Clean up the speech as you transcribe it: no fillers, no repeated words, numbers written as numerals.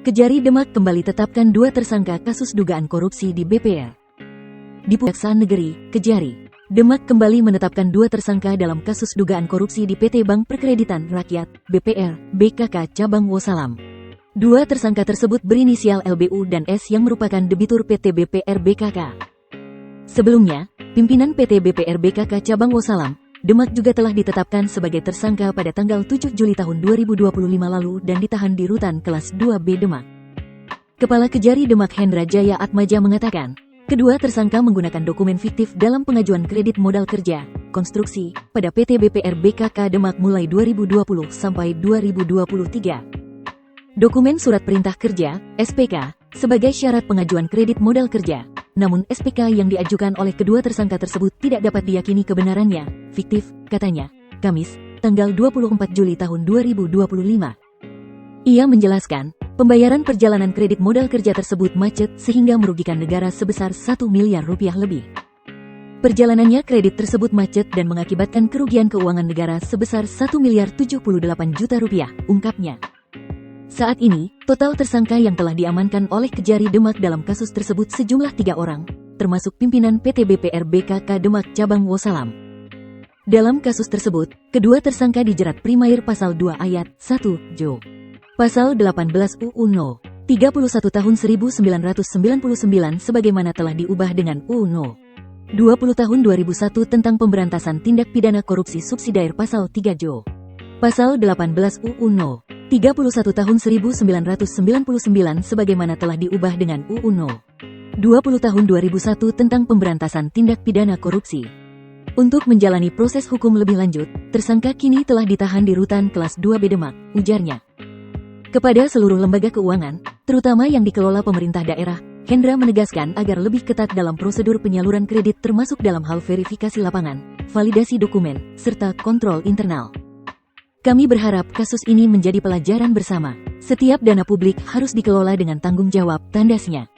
Kejari Demak kembali tetapkan 2 tersangka kasus dugaan korupsi di BPR. Di Kejaksaan Negeri, Kejari Demak kembali menetapkan 2 tersangka dalam kasus dugaan korupsi di PT Bank Perkreditan Rakyat, BPR, BKK Cabang Wosalam. 2 tersangka tersebut berinisial LBU dan S yang merupakan debitur PT BPR BKK. Sebelumnya, pimpinan PT BPR BKK Cabang Wosalam, Demak juga telah ditetapkan sebagai tersangka pada tanggal 7 Juli tahun 2025 lalu dan ditahan di Rutan Kelas 2B Demak. Kepala Kejari Demak Hendra Jaya Atmaja mengatakan, kedua tersangka menggunakan dokumen fiktif dalam pengajuan kredit modal kerja, konstruksi, pada PT BPR BKK Demak mulai 2020 sampai 2023. Dokumen surat perintah kerja, SPK, sebagai syarat pengajuan kredit modal kerja. Namun SPK yang diajukan oleh kedua tersangka tersebut tidak dapat diyakini kebenarannya, fiktif, katanya, Kamis, tanggal 24 Juli tahun 2025. Ia menjelaskan, pembayaran perjalanan kredit modal kerja tersebut macet sehingga merugikan negara sebesar 1 miliar rupiah lebih. Perjalanannya kredit tersebut macet dan mengakibatkan kerugian keuangan negara sebesar 1 miliar 78 juta rupiah, ungkapnya. Saat ini, total tersangka yang telah diamankan oleh Kejari Demak dalam kasus tersebut sejumlah 3 orang, termasuk pimpinan PT BPR BKK Demak Cabang Wosalam. Dalam kasus tersebut, kedua tersangka dijerat Primair Pasal 2 Ayat 1, Jo. Pasal 18 UU No. 31 Tahun 1999 sebagaimana telah diubah dengan UU No. 20 Tahun 2001 tentang pemberantasan tindak pidana korupsi subsidiar Pasal 3 Jo. Pasal 18 UU No. 31 Tahun 1999 sebagaimana telah diubah dengan UU No. 20 Tahun 2001 tentang pemberantasan tindak pidana korupsi. Untuk menjalani proses hukum lebih lanjut, tersangka kini telah ditahan di Rutan Kelas 2B Demak, ujarnya. Kepada seluruh lembaga keuangan, terutama yang dikelola pemerintah daerah, Hendra menegaskan agar lebih ketat dalam prosedur penyaluran kredit termasuk dalam hal verifikasi lapangan, validasi dokumen, serta kontrol internal. Kami berharap kasus ini menjadi pelajaran bersama. Setiap dana publik harus dikelola dengan tanggung jawab, tandasnya.